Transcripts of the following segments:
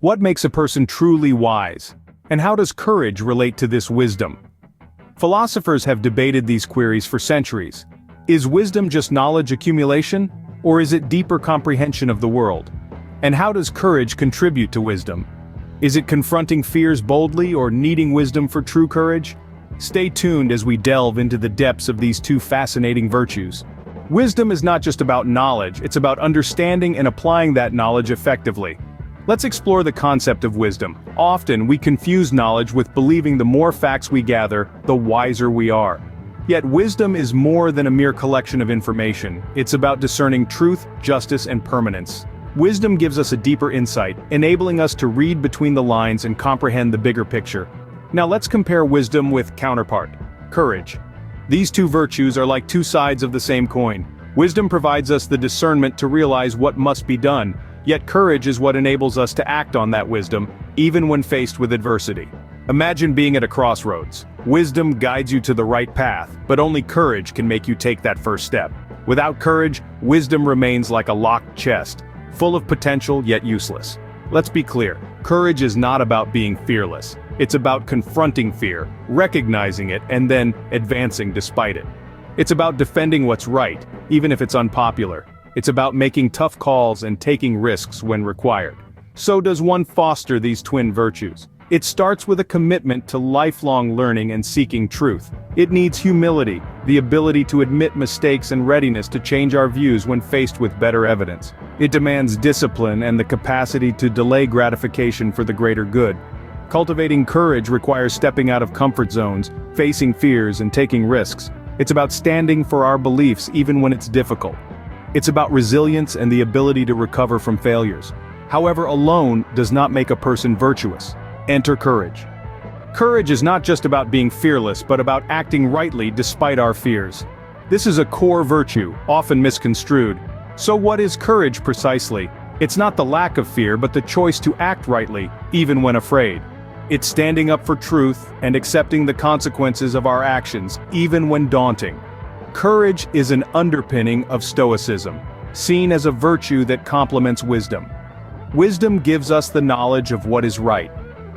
What makes a person truly wise? And how does courage relate to this wisdom? Philosophers have debated these queries for centuries. Is wisdom just knowledge accumulation, or is it deeper comprehension of the world? And how does courage contribute to wisdom? Is it confronting fears boldly or needing wisdom for true courage? Stay tuned as we delve into the depths of these two fascinating virtues. Wisdom is not just about knowledge, it's about understanding and applying that knowledge effectively. Let's explore the concept of wisdom. Often, we confuse knowledge with believing the more facts we gather, the wiser we are. Yet wisdom is more than a mere collection of information. It's about discerning truth, justice, and permanence. Wisdom gives us a deeper insight, enabling us to read between the lines and comprehend the bigger picture. Now let's compare wisdom with counterpart, courage. These two virtues are like two sides of the same coin. Wisdom provides us the discernment to realize what must be done, yet courage is what enables us to act on that wisdom, even when faced with adversity. Imagine being at a crossroads. Wisdom guides you to the right path, but only courage can make you take that first step. Without courage, wisdom remains like a locked chest, full of potential yet useless. Let's be clear, courage is not about being fearless. It's about confronting fear, recognizing it, and then advancing despite it. It's about defending what's right, even if it's unpopular. It's about making tough calls and taking risks when required. So does one foster these twin virtues? It starts with a commitment to lifelong learning and seeking truth. It needs humility, the ability to admit mistakes and readiness to change our views when faced with better evidence. It demands discipline and the capacity to delay gratification for the greater good. Cultivating courage requires stepping out of comfort zones, facing fears and taking risks. It's about standing for our beliefs even when it's difficult. It's about resilience and the ability to recover from failures. However, alone does not make a person virtuous. Enter courage. Courage is not just about being fearless, but about acting rightly despite our fears. This is a core virtue, often misconstrued. So what is courage precisely? It's not the lack of fear, but the choice to act rightly, even when afraid. It's standing up for truth and accepting the consequences of our actions, even when daunting. Courage is an underpinning of Stoicism, seen as a virtue that complements wisdom. Wisdom gives us the knowledge of what is right,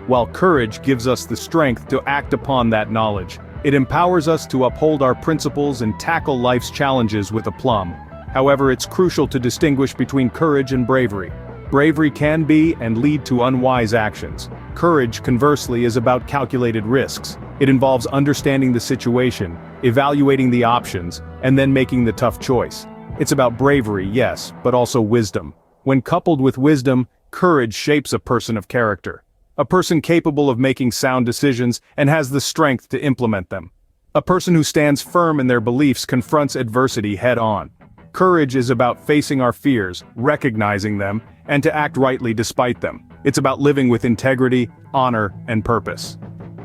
while courage gives us the strength to act upon that knowledge. It empowers us to uphold our principles and tackle life's challenges with aplomb. However, it's crucial to distinguish between courage and bravery. Bravery can be and lead to unwise actions. Courage, conversely, is about calculated risks. It involves understanding the situation, evaluating the options, and then making the tough choice. It's about bravery, yes, but also wisdom. When coupled with wisdom, courage shapes a person of character. A person capable of making sound decisions and has the strength to implement them. A person who stands firm in their beliefs confronts adversity head-on. Courage is about facing our fears, recognizing them, and to act rightly despite them. It's about living with integrity, honor, and purpose.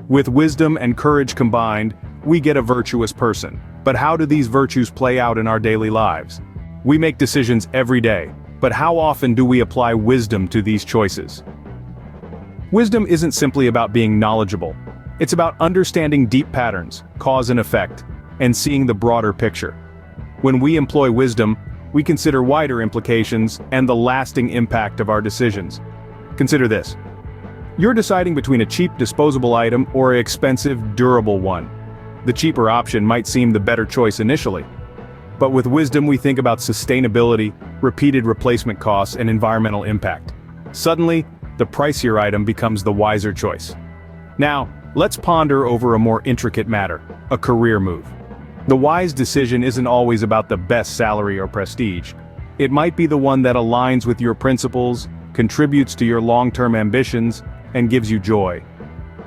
With wisdom and courage combined, we get a virtuous person. But how do these virtues play out in our daily lives? We make decisions every day, but how often do we apply wisdom to these choices? Wisdom isn't simply about being knowledgeable. It's about understanding deep patterns, cause and effect, and seeing the broader picture. When we employ wisdom, we consider wider implications and the lasting impact of our decisions. Consider this. You're deciding between a cheap disposable item or an expensive, durable one. The cheaper option might seem the better choice initially. But with wisdom we think about sustainability, repeated replacement costs, and environmental impact. Suddenly, the pricier item becomes the wiser choice. Now, let's ponder over a more intricate matter, a career move. The wise decision isn't always about the best salary or prestige. It might be the one that aligns with your principles, contributes to your long-term ambitions, and gives you joy.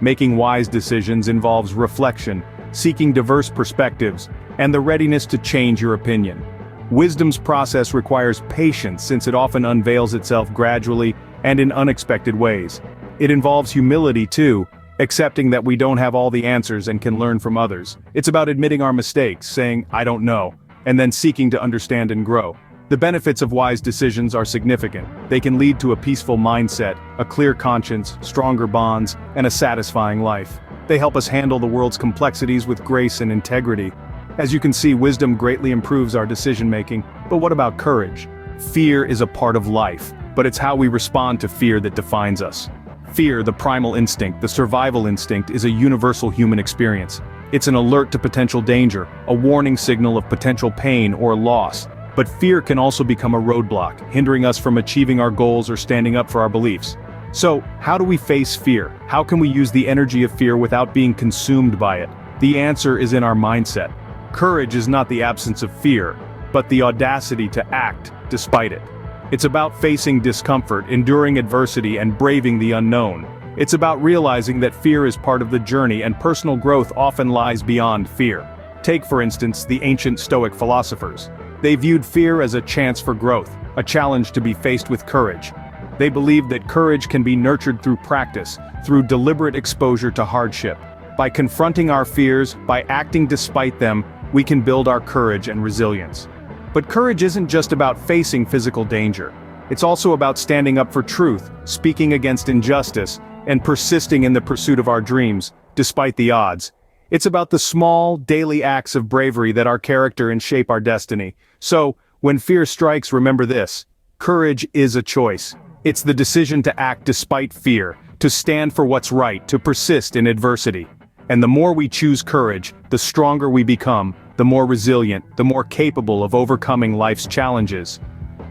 Making wise decisions involves reflection, seeking diverse perspectives, and the readiness to change your opinion. Wisdom's process requires patience since it often unveils itself gradually and in unexpected ways. It involves humility too, accepting that we don't have all the answers and can learn from others. It's about admitting our mistakes, saying, "I don't know," and then seeking to understand and grow. The benefits of wise decisions are significant. They can lead to a peaceful mindset, a clear conscience, stronger bonds, and a satisfying life. They help us handle the world's complexities with grace and integrity. As you can see, wisdom greatly improves our decision-making. But what about courage? Fear is a part of life. but it's how we respond to fear that defines us. Fear, the primal instinct, the survival instinct, is a universal human experience. It's an alert to potential danger, a warning signal of potential pain or loss. But fear can also become a roadblock, hindering us from achieving our goals or standing up for our beliefs. So, how do we face fear? How can we use the energy of fear without being consumed by it? The answer is in our mindset. Courage is not the absence of fear, but the audacity to act despite it. It's about facing discomfort, enduring adversity, and braving the unknown. It's about realizing that fear is part of the journey and personal growth often lies beyond fear. Take, for instance, the ancient Stoic philosophers. They viewed fear as a chance for growth, a challenge to be faced with courage. They believed that courage can be nurtured through practice, through deliberate exposure to hardship. By confronting our fears, by acting despite them, we can build our courage and resilience. But courage isn't just about facing physical danger. It's also about standing up for truth, speaking against injustice, and persisting in the pursuit of our dreams, despite the odds. It's about the small, daily acts of bravery that our character and shape our destiny. So, when fear strikes, remember this: courage is a choice. It's the decision to act despite fear, to stand for what's right, to persist in adversity. And the more we choose courage, the stronger we become, the more resilient, the more capable of overcoming life's challenges.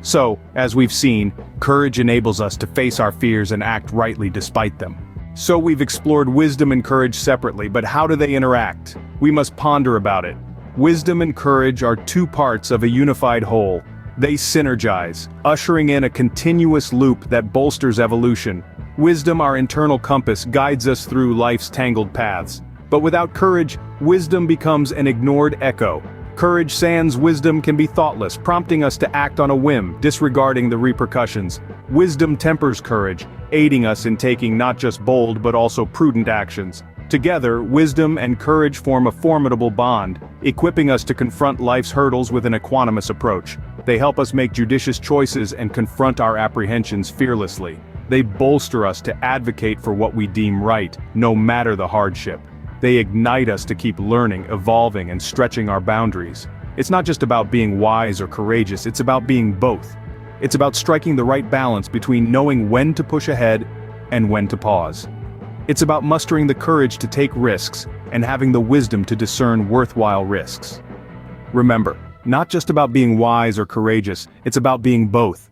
So, as we've seen, courage enables us to face our fears and act rightly despite them. So we've explored wisdom and courage separately, but how do they interact? We must ponder about it. Wisdom and courage are two parts of a unified whole. They synergize, ushering in a continuous loop that bolsters evolution. Wisdom, our internal compass, guides us through life's tangled paths. But without courage, wisdom becomes an ignored echo. Courage sans wisdom can be thoughtless, prompting us to act on a whim, disregarding the repercussions. Wisdom tempers courage, aiding us in taking not just bold but also prudent actions. Together, wisdom and courage form a formidable bond, equipping us to confront life's hurdles with an equanimous approach. They help us make judicious choices and confront our apprehensions fearlessly. They bolster us to advocate for what we deem right, no matter the hardship. They ignite us to keep learning, evolving, and stretching our boundaries. It's not just about being wise or courageous, it's about being both. It's about striking the right balance between knowing when to push ahead and when to pause. It's about mustering the courage to take risks and having the wisdom to discern worthwhile risks. Remember, not just about being wise or courageous, it's about being both.